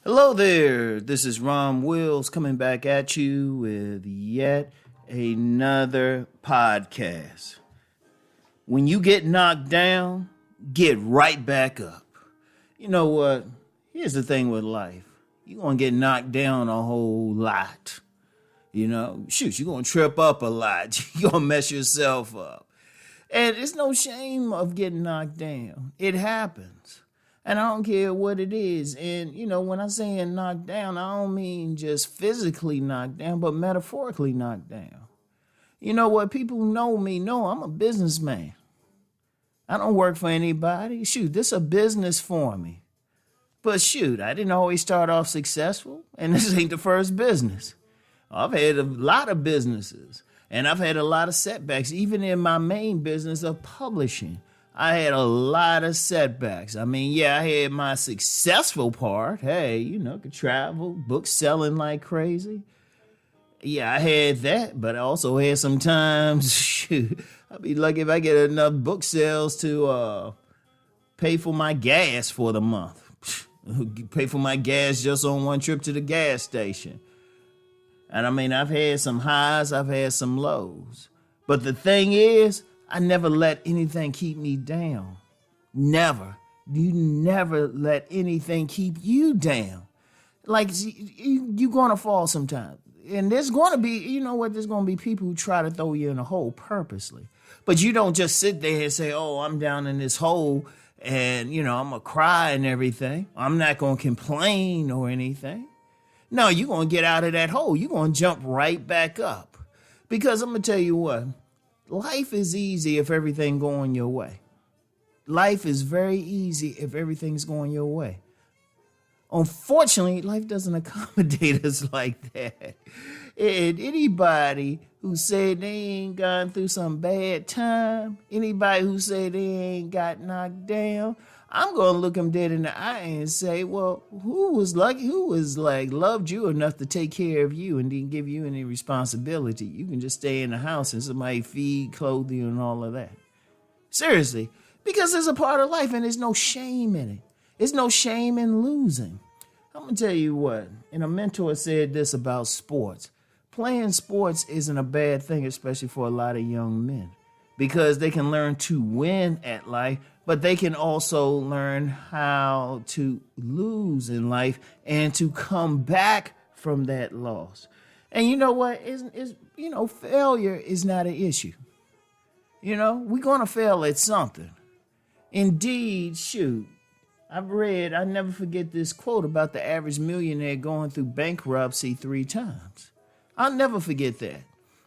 Hello there, this is Rom Wills coming back at you with yet another podcast. When you get knocked down, get right back up. You know what? Here's the thing with life. You're going to get knocked down a whole lot. You're going to trip up a lot. You're going to mess yourself up. And it's no shame of getting knocked down. It happens. And I don't care what it is. And, when I'm saying knocked down, I don't mean just physically knocked down, but metaphorically knocked down. You know what? People who know me know I'm a businessman. I don't work for anybody. This is a business for me. But I didn't always start off successful, and this ain't the first business. I've had a lot of businesses, and I've had a lot of setbacks, even in my main business of publishing. I had a lot of setbacks. I had my successful part. Hey, could travel, books selling like crazy. Yeah, I had that, but I also had some times, I'd be lucky if I get enough book sales to pay for my gas for the month. Pay for my gas just on one trip to the gas station. And I've had some highs, I've had some lows. But the thing is, I never let anything keep me down. Never. You never let anything keep you down. Like, you're going to fall sometime. And there's going to be, there's going to be people who try to throw you in a hole purposely. But you don't just sit there and say, oh, I'm down in this hole and, I'm going to cry and everything. I'm not going to complain or anything. No, you're going to get out of that hole. You're going to jump right back up. Because I'm going to tell you what. Life is easy if everything going your way. Life is very easy if everything's going your way. Unfortunately, life doesn't accommodate us like that. And anybody who said they ain't gone through some bad time, anybody who said they ain't got knocked down, I'm going to look them dead in the eye and say, well, who was loved you enough to take care of you and didn't give you any responsibility? You can just stay in the house and somebody feed, clothe you, and all of that. Seriously, because it's a part of life and there's no shame in it. There's no shame in losing. I'm going to tell you what, and a mentor said this about sports. Playing sports isn't a bad thing, especially for a lot of young men, because they can learn to win at life, but they can also learn how to lose in life and to come back from that loss. And you know what? Failure is not an issue. We're going to fail at something. Indeed, I never forget this quote about the average millionaire going through bankruptcy 3 times. I'll never forget that.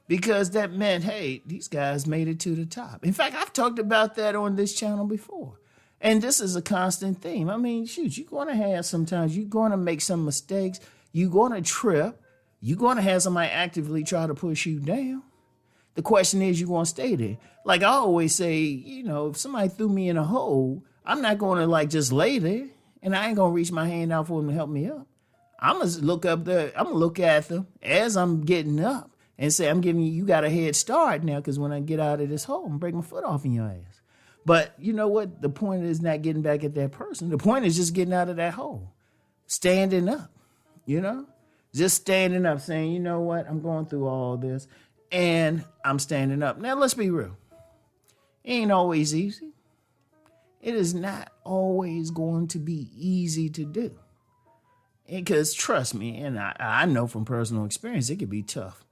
Because that meant, hey, these guys made it to the top. In fact, I've talked about that on this channel before. And this is a constant theme. You're going to have sometimes, you're going to make some mistakes. You're going to trip. You're going to have somebody actively try to push you down. The question is, you're going to stay there. Like I always say, if somebody threw me in a hole, I'm not going to just lay there. And I ain't going to reach my hand out for them to help me up. I'm going to look up there. I'm going to look at them as I'm getting up. And say, I'm giving you got a head start now because when I get out of this hole, I'm breaking my foot off in your ass. But you know what? The point is not getting back at that person. The point is just getting out of that hole. Standing up, Just standing up, saying, you know what? I'm going through all this and I'm standing up. Now, let's be real. It ain't always easy. It is not always going to be easy to do. Because trust me, and I know from personal experience, it could be tough.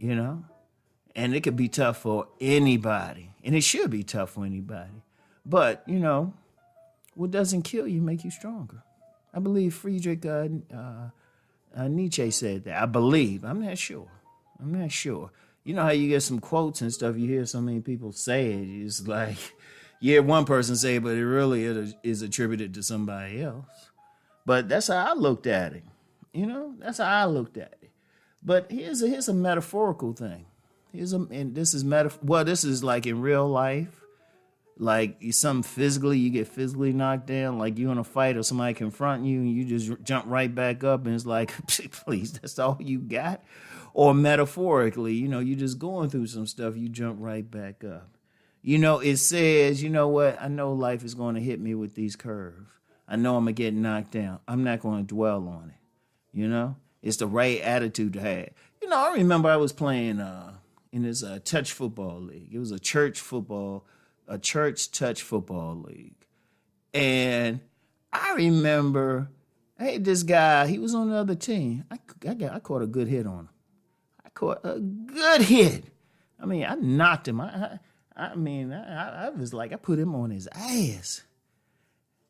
And it could be tough for anybody. And it should be tough for anybody. But, what doesn't kill you make you stronger. I believe Friedrich Nietzsche said that. I believe. I'm not sure. You know how you get some quotes and stuff, you hear so many people say it. It's like, yeah, one person say it, but it really is attributed to somebody else. But that's how I looked at it. That's how I looked at it. But here's a metaphorical thing. This is like in real life, like something physically, you get physically knocked down, like you in a fight or somebody confronting you and you just jump right back up and it's like, please, that's all you got? Or metaphorically, you're just going through some stuff, you jump right back up. It says, you know what, I know life is going to hit me with these curves. I know I'm going to get knocked down. I'm not going to dwell on it. It's the right attitude to have. I remember I was playing in this touch football league. It was a church touch football league. And I remember, hey, this guy, he was on the other team. I caught a good hit on him. I caught a good hit. I mean, I knocked him. I was like, I put him on his ass.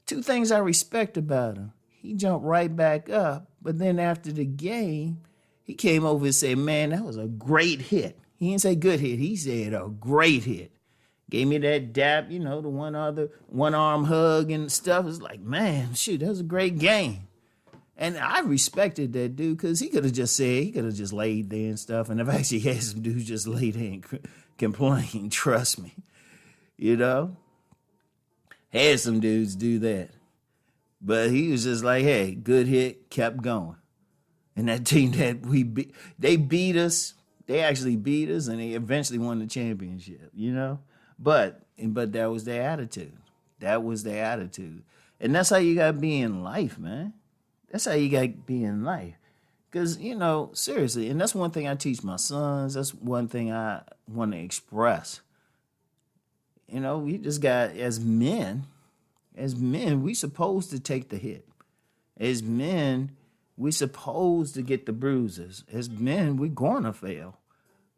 Two things I respect about him. He jumped right back up, but then after the game, he came over and said, man, that was a great hit. He didn't say good hit. He said a great hit. Gave me that dap, the one arm hug and stuff. It's like, man, shoot, that was a great game. And I respected that dude because he could have just laid there and stuff. And I've actually had some dudes just lay there and complain, trust me. Had some dudes do that. But he was just like, hey, good hit, kept going. And that team that they beat us. They actually beat us, and they eventually won the championship, But that was their attitude. That was their attitude. And that's how you got to be in life, man. That's how you got to be in life. Because, seriously, and that's one thing I teach my sons. That's one thing I want to express. We just got, as men, we supposed to take the hit. As men, we supposed to get the bruises. As men, we're going to fail.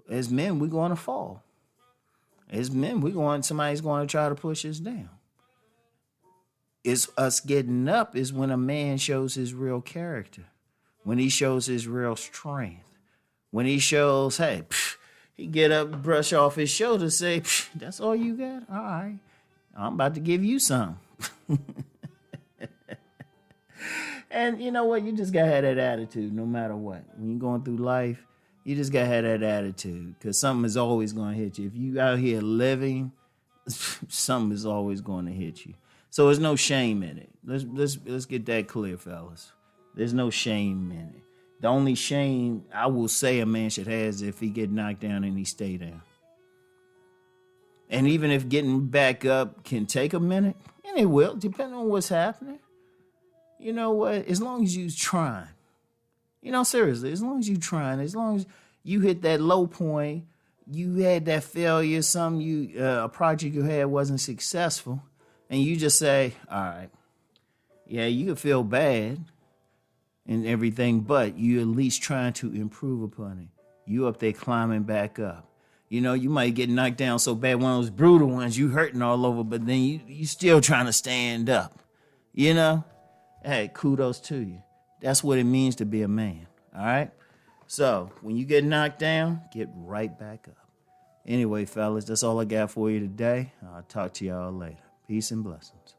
As men, we're going to fall. As men, somebody's going to try to push us down. It's us getting up is when a man shows his real character. When he shows his real strength. When he shows, hey, he get up, brush off his shoulders, say, that's all you got? All right. I'm about to give you some. And you know what? You just got to have that attitude no matter what. When you're going through life, you just got to have that attitude because something is always going to hit you. If you out here living, something is always going to hit you. So there's no shame in it. Let's get that clear, fellas. There's no shame in it. The only shame I will say a man should have is if he get knocked down and he stay down. And even if getting back up can take a minute, and it will, depending on what's happening. You know what? As long as you're trying. Seriously, as long as you're trying, as long as you hit that low point, you had that failure, a project you had wasn't successful, and you just say, all right, yeah, you can feel bad and everything, but you at least trying to improve upon it. You up there climbing back up. You might get knocked down so bad, one of those brutal ones, you hurting all over, but then you still trying to stand up. Hey, kudos to you. That's what it means to be a man, all right? So when you get knocked down, get right back up. Anyway, fellas, that's all I got for you today. I'll talk to y'all later. Peace and blessings.